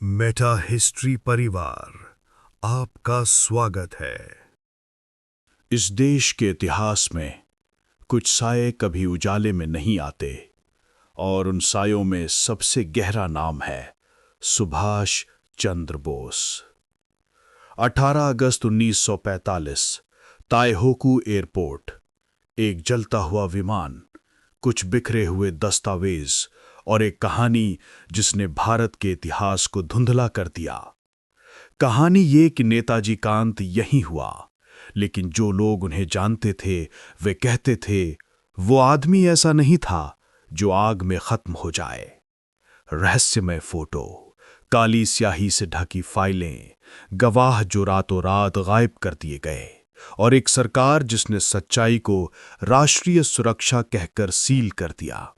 Meta history परिवार आपका स्वागत है। इस देश के इतिहास में कुछ साये कभी उजाले में नहीं आते और उन सायों में सबसे गहरा नाम है सुभाष चंद्र बोस। 18 अगस्त 1945 ताइहोकू एयरपोर्ट, एक जलता हुआ विमान, कुछ बिखरे हुए दस्तावेज और एक कहानी जिसने भारत के इतिहास को धुंधला कर दिया। कहानी ये कि नेताजी का अंत यहीं हुआ, लेकिन जो लोग उन्हें जानते थे वे कहते थे वो आदमी ऐसा नहीं था जो आग में खत्म हो जाए। रहस्यमय फोटो, काली स्याही से ढकी फाइलें, गवाह जो रातों रात गायब कर दिए गए और एक सरकार जिसने सच्चाई को राष्ट्रीय सुरक्षा कहकर सील कर दिया।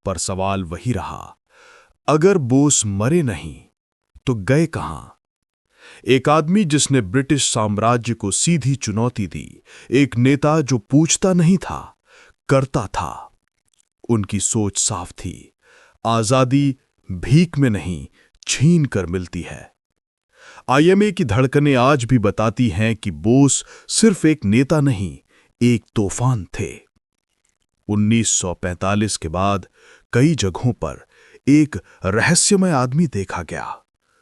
पर सवाल वही रहा, अगर बोस मरे नहीं तो गए कहां? एक आदमी जिसने ब्रिटिश साम्राज्य को सीधी चुनौती दी, एक नेता जो पूछता नहीं था, करता था। उनकी सोच साफ थी, आजादी भीख में नहीं छीन कर मिलती है। आईएमए की धड़कनें आज भी बताती हैं कि बोस सिर्फ एक नेता नहीं, एक तूफान थे। 1945 के बाद कई जगहों पर एक रहस्यमय आदमी देखा गया।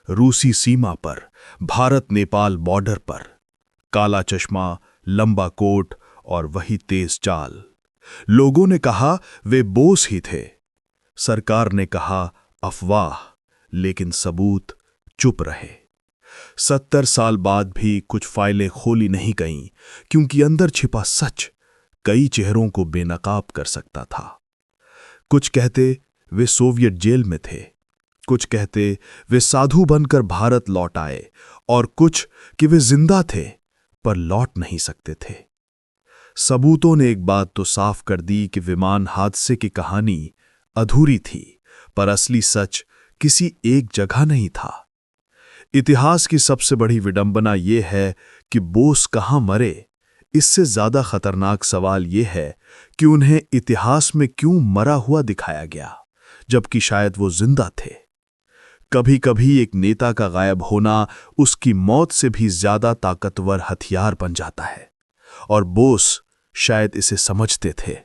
रूसी सीमा पर, भारत नेपाल बॉर्डर पर, काला चश्मा, लंबा कोट और वही तेज चाल। लोगों ने कहा वे बोस ही थे। सरकार ने कहा अफवाह, लेकिन सबूत चुप रहे। 70 साल बाद भी कुछ फाइलें खोली नहीं गईं, क्योंकि अंदर छिपा सच कई चेहरों को बेनकाब कर सकता था। कुछ कहते वे सोवियत जेल में थे, कुछ कहते वे साधु बनकर भारत लौट आए, और कुछ कि वे जिंदा थे पर लौट नहीं सकते थे। सबूतों ने एक बात तो साफ कर दी कि विमान हादसे की कहानी अधूरी थी, पर असली सच किसी एक जगह नहीं था। इतिहास की सबसे बड़ी विडंबना यह है कि बोस कहां मरे। इससे ज्यादा खतरनाक सवाल यह है कि उन्हें इतिहास में क्यों मरा हुआ दिखाया गया, जबकि शायद वो जिंदा थे। कभी कभी एक नेता का गायब होना उसकी मौत से भी ज्यादा ताकतवर हथियार बन जाता है, और बोस शायद इसे समझते थे।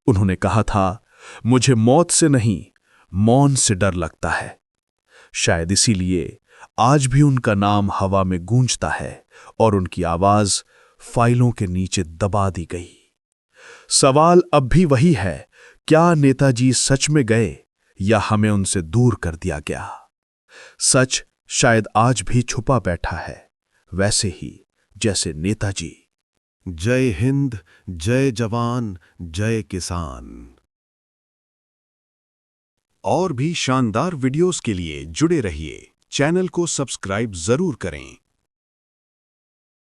उन्होंने कहा था, मुझे मौत से नहीं, मौन से डर लगता है। शायद इसीलिए आज भी उनका नाम हवा में गूंजता है और उनकी आवाज फाइलों के नीचे दबा दी गई। सवाल अब भी वही है, क्या नेताजी सच में गए या हमें उनसे दूर कर दिया गया? सच शायद आज भी छुपा बैठा है, वैसे ही जैसे नेताजी। जय हिंद, जय जवान, जय किसान। और भी शानदार वीडियोस के लिए जुड़े रहिए। चैनल को सब्सक्राइब जरूर करें।